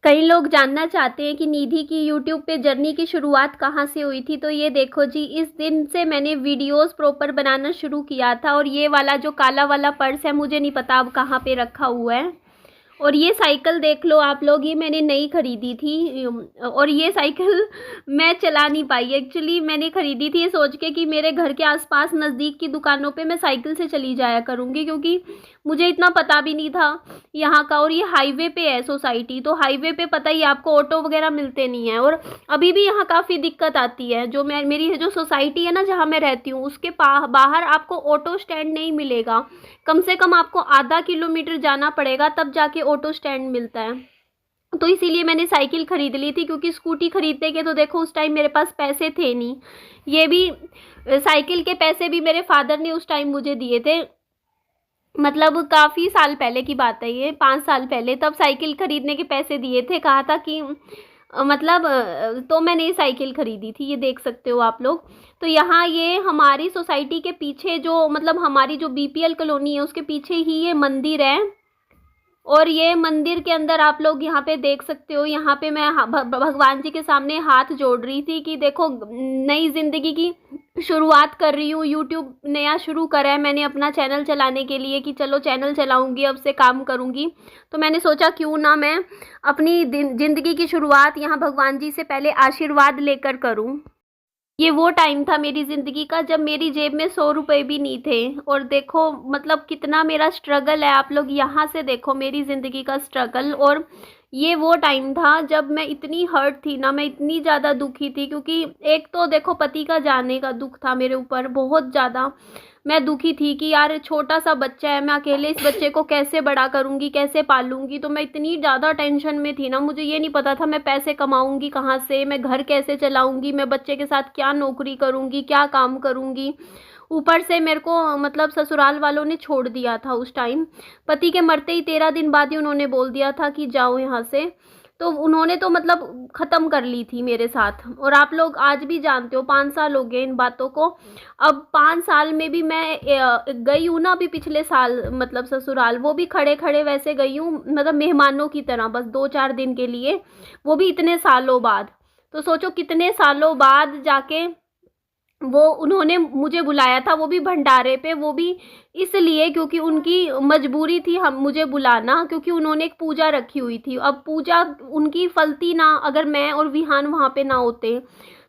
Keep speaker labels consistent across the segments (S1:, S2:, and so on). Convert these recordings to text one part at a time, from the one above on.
S1: कई लोग जानना चाहते हैं कि निधि की यूट्यूब पे जर्नी की शुरुआत कहाँ से हुई थी। तो ये देखो जी, इस दिन से मैंने वीडियोस प्रॉपर बनाना शुरू किया था। और ये वाला जो काला वाला पर्स है, मुझे नहीं पता अब कहाँ पे रखा हुआ है। और ये साइकिल देख लो आप लोग, ये मैंने नई खरीदी थी। और ये साइकिल मैं चला नहीं पाई। एक्चुअली मैंने खरीदी थी ये सोच के कि मेरे घर के आसपास नज़दीक की दुकानों पे मैं साइकिल से चली जाया करूँगी, क्योंकि मुझे इतना पता भी नहीं था यहाँ का। और ये हाईवे पे है सोसाइटी, तो हाईवे पे पता ही है आपको, ऑटो वगैरह मिलते नहीं है। और अभी भी यहाँ काफ़ी दिक्कत आती है। जो मेरी जो सोसाइटी है ना, जहाँ मैं रहती हूँ, उसके बाहर आपको ऑटो स्टैंड नहीं मिलेगा। कम से कम आपको आधा किलोमीटर जाना पड़ेगा, तब जाके ऑटो स्टैंड मिलता है। तो इसीलिए मैंने साइकिल खरीद ली थी, क्योंकि स्कूटी खरीदने के तो देखो उस टाइम मेरे पास पैसे थे नहीं। ये भी साइकिल के पैसे भी मेरे फादर ने उस टाइम मुझे दिए थे। मतलब काफ़ी साल पहले की बात है, ये 5 साल पहले। तब साइकिल खरीदने के पैसे दिए थे, कहा था कि तो मैंने ये साइकिल खरीदी थी। ये देख सकते हो आप लोग। तो यहाँ ये हमारी सोसाइटी के पीछे जो, मतलब हमारी जो बीपीएल कॉलोनी है, उसके पीछे ही ये मंदिर है। और ये मंदिर के अंदर आप लोग यहाँ पे देख सकते हो, यहाँ पे मैं भगवान जी के सामने हाथ जोड़ रही थी कि देखो, नई ज़िंदगी की शुरुआत कर रही हूँ। यूट्यूब नया शुरू करा है मैंने अपना चैनल चलाने के लिए, कि चलो चैनल चलाऊंगी, अब से काम करूंगी। तो मैंने सोचा क्यों ना मैं अपनी ज़िंदगी की शुरुआत यहाँ भगवान जी से पहले आशीर्वाद लेकर करूँ। ये वो टाइम था मेरी ज़िंदगी का जब मेरी जेब में 100 रुपए भी नहीं थे। और देखो मतलब कितना मेरा स्ट्रगल है, आप लोग यहाँ से देखो मेरी ज़िंदगी का स्ट्रगल। और ये वो टाइम था जब मैं इतनी हर्ट थी ना, मैं इतनी ज़्यादा दुखी थी, क्योंकि एक तो देखो पति का जाने का दुख था मेरे ऊपर बहुत ज़्यादा। मैं दुखी थी कि यार छोटा सा बच्चा है, मैं अकेले इस बच्चे को कैसे बड़ा करूँगी, कैसे पालूंगी। तो मैं इतनी ज़्यादा टेंशन में थी ना, मुझे ये नहीं पता था मैं पैसे कमाऊँगी कहाँ से, मैं घर कैसे चलाऊँगी, मैं बच्चे के साथ क्या नौकरी करूँगी, क्या काम करूँगी। ऊपर से मेरे को मतलब ससुराल वालों ने छोड़ दिया था उस टाइम। पति के मरते ही 13 दिन बाद ही उन्होंने बोल दिया था कि जाओ यहाँ से। तो उन्होंने तो मतलब ख़त्म कर ली थी मेरे साथ। और आप लोग आज भी जानते हो, 5 साल हो गए इन बातों को। अब 5 साल में भी मैं गई हूँ ना, अभी पिछले साल मतलब ससुराल, वो भी खड़े खड़े वैसे गई हूँ, मतलब मेहमानों की तरह, बस 2-4 दिन के लिए, वो भी इतने सालों बाद। तो सोचो कितने सालों बाद जाके वो उन्होंने मुझे बुलाया था, वो भी भंडारे पे। वो भी इसलिए क्योंकि उनकी मजबूरी थी हम मुझे बुलाना, क्योंकि उन्होंने एक पूजा रखी हुई थी। अब पूजा उनकी फलती ना अगर मैं और विहान वहाँ पे ना होते।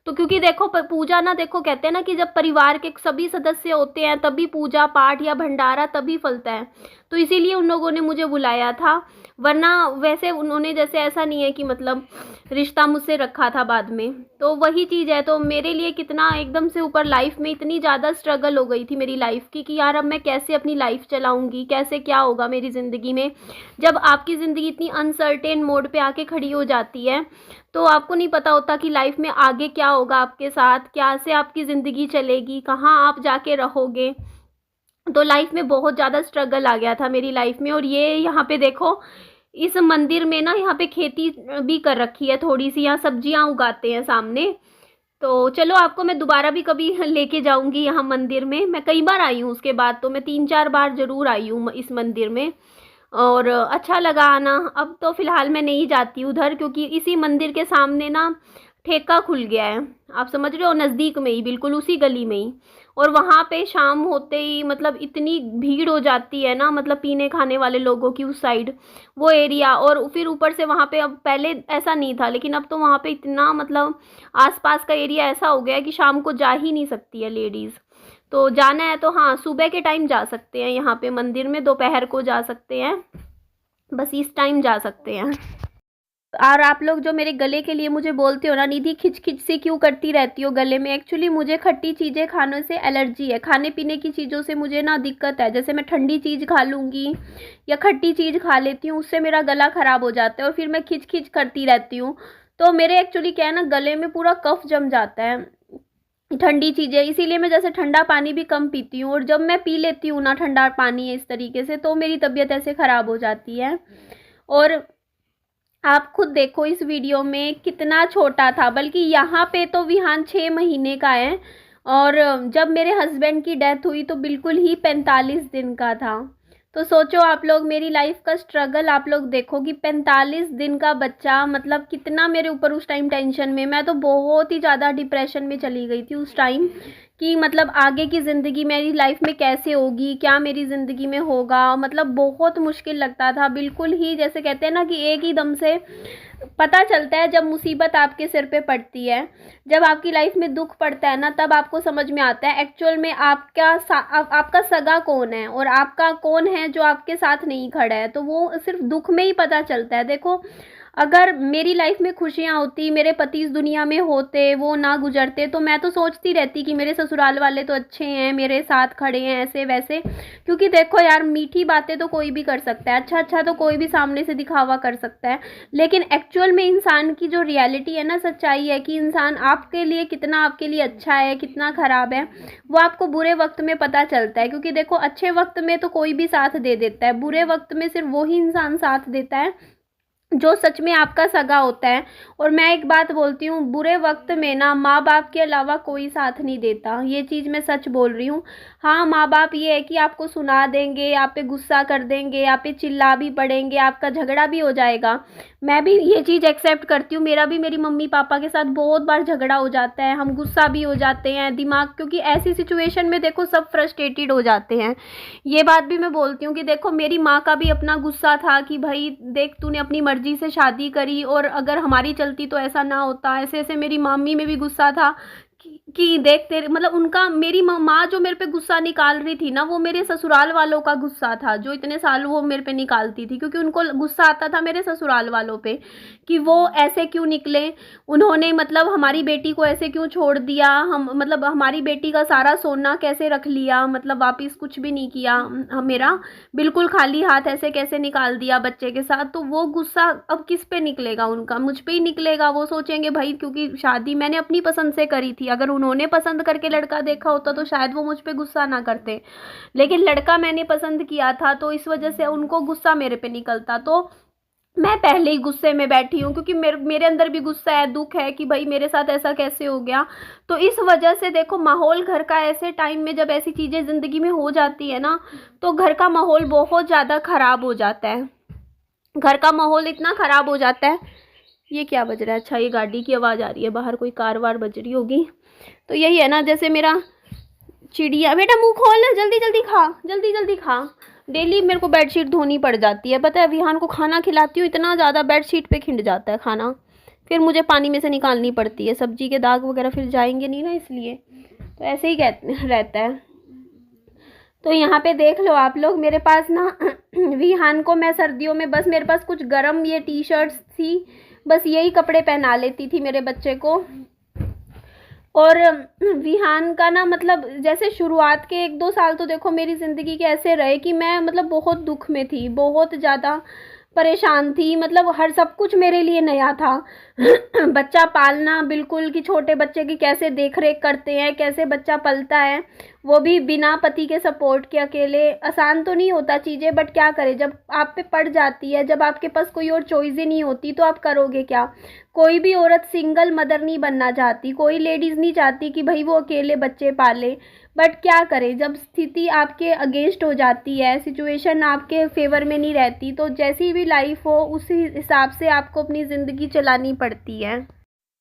S1: तो क्योंकि देखो पूजा ना, देखो कहते हैं ना कि जब परिवार के सभी सदस्य होते हैं तभी पूजा पाठ या भंडारा तभी फलता है। तो इसीलिए उन लोगों ने मुझे बुलाया था। वरना वैसे उन्होंने, जैसे ऐसा नहीं है कि मतलब रिश्ता मुझसे रखा था बाद में। तो वही चीज़ है। तो मेरे लिए कितना एकदम से ऊपर लाइफ में इतनी ज़्यादा स्ट्रगल हो गई थी मेरी लाइफ की, कि यार अब मैं कैसे अपनी लाइफ चलाऊंगी, कैसे क्या होगा मेरी ज़िंदगी में। जब आपकी ज़िंदगी इतनी अनसर्टेन मोड पे आके खड़ी हो जाती है, तो आपको नहीं पता होता कि लाइफ में आगे क्या होगा आपके साथ, क्या से आपकी ज़िंदगी चलेगी, कहाँ आप जाके रहोगे। तो लाइफ में बहुत ज़्यादा स्ट्रगल आ गया था मेरी लाइफ में। और ये यहाँ पे देखो, इस मंदिर में ना, यहाँ पे खेती भी कर रखी है थोड़ी सी, यहाँ सब्जियाँ उगाते हैं सामने। तो चलो आपको मैं दोबारा भी कभी लेके जाऊंगी यहाँ मंदिर में। मैं कई बार आई हूँ, उसके बाद तो मैं 3-4 बार ज़रूर आई हूँ इस मंदिर में। और अच्छा लगा आना। अब तो फ़िलहाल मैं नहीं जाती उधर, क्योंकि इसी मंदिर के सामने ना ठेका खुल गया है। आप समझ रहे हो, नज़दीक में ही, बिल्कुल उसी गली में ही। और वहाँ पे शाम होते ही मतलब इतनी भीड़ हो जाती है ना, मतलब पीने खाने वाले लोगों की उस साइड, वो एरिया। और फिर ऊपर से वहाँ पे, अब पहले ऐसा नहीं था लेकिन अब तो वहाँ पे इतना मतलब आसपास का एरिया ऐसा हो गया है कि शाम को जा ही नहीं सकती है लेडीज़। तो जाना है तो हाँ, सुबह के टाइम जा सकते हैं यहाँ पे मंदिर में, दोपहर को जा सकते हैं, बस इस टाइम जा सकते हैं। और आप लोग जो मेरे गले के लिए मुझे बोलते हो ना, निधि खिच खिच से क्यों करती रहती हो गले में, एक्चुअली मुझे खट्टी चीज़ें खाने से एलर्जी है। खाने पीने की चीज़ों से मुझे ना दिक्कत है। जैसे मैं ठंडी चीज़ खा लूँगी या खट्टी चीज़ खा लेती हूँ, उससे मेरा गला ख़राब हो जाता है और फिर मैं खिच खिच करती रहती हूँ। तो मेरे एक्चुअली क्या है ना, गले में पूरा कफ जम जाता है ठंडी चीज़ें। इसीलिए मैं जैसे ठंडा पानी भी कम पीती हूँ। और जब मैं पी लेती हूँ ना ठंडा पानी इस तरीके से, तो मेरी तबीयत ऐसे ख़राब हो जाती है। और आप खुद देखो इस वीडियो में कितना छोटा था, बल्कि यहाँ पे तो विहान 6 महीने का है। और जब मेरे हस्बैंड की डेथ हुई तो बिल्कुल ही 45 दिन का था। तो सोचो आप लोग, मेरी लाइफ का स्ट्रगल आप लोग देखो कि 45 दिन का बच्चा, मतलब कितना मेरे ऊपर उस टाइम टेंशन में, मैं तो बहुत ही ज़्यादा डिप्रेशन में चली गई थी उस टाइम कि मतलब आगे की ज़िंदगी मेरी लाइफ में कैसे होगी, क्या मेरी ज़िंदगी में होगा, मतलब बहुत मुश्किल लगता था। बिल्कुल ही जैसे कहते हैं ना कि एक ही दम से पता चलता है जब मुसीबत आपके सिर पे पड़ती है, जब आपकी लाइफ में दुख पड़ता है ना, तब आपको समझ में आता है एक्चुअल में आपका सगा कौन है और आपका कौन है जो आपके साथ नहीं खड़ा है। तो वो सिर्फ दुख में ही पता चलता है। देखो, अगर मेरी लाइफ में खुशियाँ होती, मेरे पति इस दुनिया में होते, वो ना गुजरते, तो मैं तो सोचती रहती कि मेरे ससुराल वाले तो अच्छे हैं, मेरे साथ खड़े हैं ऐसे वैसे। क्योंकि देखो यार, मीठी बातें तो कोई भी कर सकता है, अच्छा अच्छा तो कोई भी सामने से दिखावा कर सकता है, लेकिन एक्चुअल में इंसान की जो रियलिटी है ना, सच्चाई है कि इंसान आपके लिए कितना, आपके लिए अच्छा है कितना ख़राब है, वो आपको बुरे वक्त में पता चलता है। क्योंकि देखो, अच्छे वक्त में तो कोई भी साथ दे देता है, बुरे वक्त में सिर्फ वही इंसान साथ देता है जो सच में आपका सगा होता है। और मैं एक बात बोलती हूँ, बुरे वक्त में ना माँ बाप के अलावा कोई साथ नहीं देता, ये चीज़ मैं सच बोल रही हूँ। हाँ, माँ बाप ये है कि आपको सुना देंगे, आप पे गुस्सा कर देंगे, आप पे चिल्ला भी पड़ेंगे, आपका झगड़ा भी हो जाएगा। मैं भी ये चीज़ एक्सेप्ट करती हूँ, मेरा भी मेरी मम्मी पापा के साथ बहुत बार झगड़ा हो जाता है, हम गुस्सा भी हो जाते हैं, दिमाग, क्योंकि ऐसी सिचुएशन में देखो सब फ्रस्ट्रेटेड हो जाते हैं। ये बात भी मैं बोलती हूँ कि देखो, मेरी माँ का भी अपना गुस्सा था कि भाई देख, तूने अपनी मर्जी से शादी करी और अगर हमारी चलती तो ऐसा ना होता, ऐसे ऐसे। मेरी मम्मी में भी गुस्सा था कि देख तेरे, मतलब उनका, मेरी माँ जो मेरे पे गुस्सा निकाल रही थी ना, वो मेरे ससुराल वालों का गुस्सा था जो इतने साल वो मेरे पे निकालती थी, क्योंकि उनको गुस्सा आता था मेरे ससुराल वालों पे कि वो ऐसे क्यों निकले, उन्होंने मतलब हमारी बेटी को ऐसे क्यों छोड़ दिया, हम मतलब हमारी बेटी का सारा सोना कैसे रख लिया, मतलब वापिस कुछ भी नहीं किया, मेरा बिल्कुल खाली हाथ ऐसे कैसे निकाल दिया बच्चे के साथ। तो वो गुस्सा अब किस पे निकलेगा उनका, मुझ पे ही निकलेगा। वो सोचेंगे भाई क्योंकि शादी मैंने अपनी पसंद से करी थी, अगर उन्होंने पसंद करके लड़का देखा होता तो शायद वो मुझ पे गुस्सा ना करते, लेकिन लड़का मैंने पसंद किया था तो इस वजह से उनको गुस्सा मेरे पे निकलता। तो मैं पहले ही गुस्से में बैठी हूँ, क्योंकि मेरे अंदर भी गुस्सा है, दुख है कि भाई मेरे साथ ऐसा कैसे हो गया। तो इस वजह से देखो, माहौल घर का ऐसे टाइम में जब ऐसी चीज़ें ज़िंदगी में हो जाती है ना, तो घर का माहौल बहुत ज़्यादा ख़राब हो जाता है। घर का माहौल इतना ख़राब हो जाता है। ये क्या बज रहा है? अच्छा, ये गाड़ी की आवाज़ आ रही है, बाहर कोई कार वार बज रही होगी। तो यही है ना, जैसे मेरा चिड़िया, बेटा मुंह खोल, जल्दी जल्दी खा, जल्दी जल्दी खा। डेली मेरे को बेडशीट धोनी पड़ जाती है, पता है, विहान को खाना खिलाती हूँ, इतना ज़्यादा बेडशीट पे खिंड जाता है खाना, फिर मुझे पानी में से निकालनी पड़ती है, सब्जी के दाग वगैरह फिर जाएंगे नहीं ना, इसलिए तो ऐसे ही रहता है। तो यहाँ पे देख लो आप लोग, मेरे पास ना विहान को मैं सर्दियों में बस, मेरे पास कुछ गर्म ये टी शर्ट्स थी, बस यही कपड़े पहना लेती थी मेरे बच्चे को। और विहान का ना, मतलब जैसे शुरुआत के 1-2 साल तो देखो मेरी ज़िंदगी के ऐसे रहे कि मैं मतलब बहुत दुख में थी, बहुत ज़्यादा परेशान थी, मतलब हर सब कुछ मेरे लिए नया था। बच्चा पालना, बिल्कुल कि छोटे बच्चे की कैसे देख रेख करते हैं, कैसे बच्चा पलता है, वो भी बिना पति के सपोर्ट के अकेले, आसान तो नहीं होता चीज़ें, बट क्या करें, जब आप पे पड़ जाती है, जब आपके पास कोई और चॉइस ही नहीं होती तो आप करोगे क्या। कोई भी औरत सिंगल मदर नहीं बनना चाहती, कोई लेडीज़ नहीं चाहती कि भाई वो अकेले बच्चे पाले, बट क्या करें, जब स्थिति आपके अगेंस्ट हो जाती है, सिचुएशन आपके फेवर में नहीं रहती, तो जैसी भी लाइफ हो उसी हिसाब से आपको अपनी ज़िंदगी चलानी पड़ती है।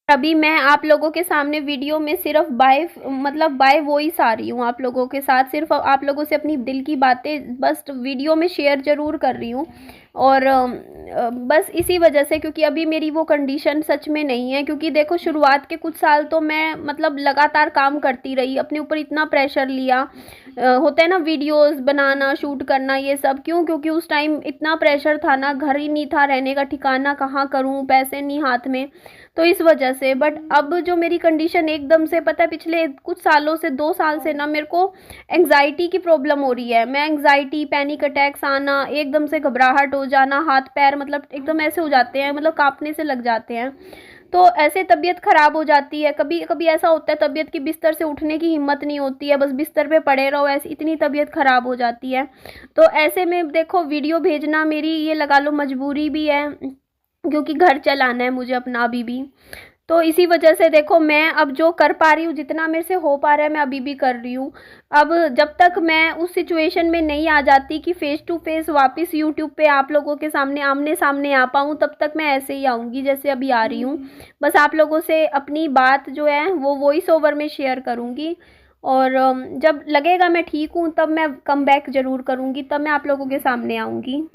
S1: अभी मैं आप लोगों के सामने वीडियो में सिर्फ बाय वॉइस आ रही हूँ आप लोगों के साथ, सिर्फ आप लोगों से अपनी दिल की बातें बस वीडियो में शेयर ज़रूर कर रही हूँ। और बस इसी वजह से, क्योंकि अभी मेरी वो कंडीशन सच में नहीं है, क्योंकि देखो शुरुआत के कुछ साल तो मैं मतलब लगातार काम करती रही, अपने ऊपर इतना प्रेशर लिया, होता है ना वीडियोस बनाना, शूट करना, ये सब क्यों, क्योंकि उस टाइम इतना प्रेशर था ना, घर ही नहीं था, रहने का ठिकाना कहाँ करूँ, पैसे नहीं हाथ में, तो इस वजह से। बट अब जो मेरी कंडीशन एकदम से, पता है, पिछले कुछ सालों से, 2 साल से ना मेरे को एंग्जाइटी की प्रॉब्लम हो रही है। मैं एंग्जाइटी, पैनिक अटैक्स आना, एकदम से घबराहट हो जाना, हाथ पैर मतलब एकदम ऐसे हो जाते हैं, मतलब कांपने से लग जाते हैं, तो ऐसे तबीयत ख़राब हो जाती है। कभी कभी ऐसा होता है तबीयत की, बिस्तर से उठने की हिम्मत नहीं होती है, बस बिस्तर पे पड़े रहो, ऐसी इतनी तबीयत ख़राब हो जाती है। तो ऐसे में देखो, वीडियो भेजना मेरी, ये लगा लो, मजबूरी भी है, क्योंकि घर चलाना है मुझे अपना अभी भी। तो इसी वजह से देखो मैं अब जो कर पा रही हूँ, जितना मेरे से हो पा रहा है मैं अभी भी कर रही हूँ। अब जब तक मैं उस सिचुएशन में नहीं आ जाती कि फेस टू फेस वापस यूट्यूब पे आप लोगों के सामने आमने सामने आ पाऊँ, तब तक मैं ऐसे ही आऊँगी जैसे अभी आ रही हूँ। बस आप लोगों से अपनी बात जो है वो वॉइस ओवर में शेयर करूँगी, और जब लगेगा मैं ठीक हूँ तब मैं कम बैक ज़रूर करूँगी, तब मैं आप लोगों के सामने आऊँगी।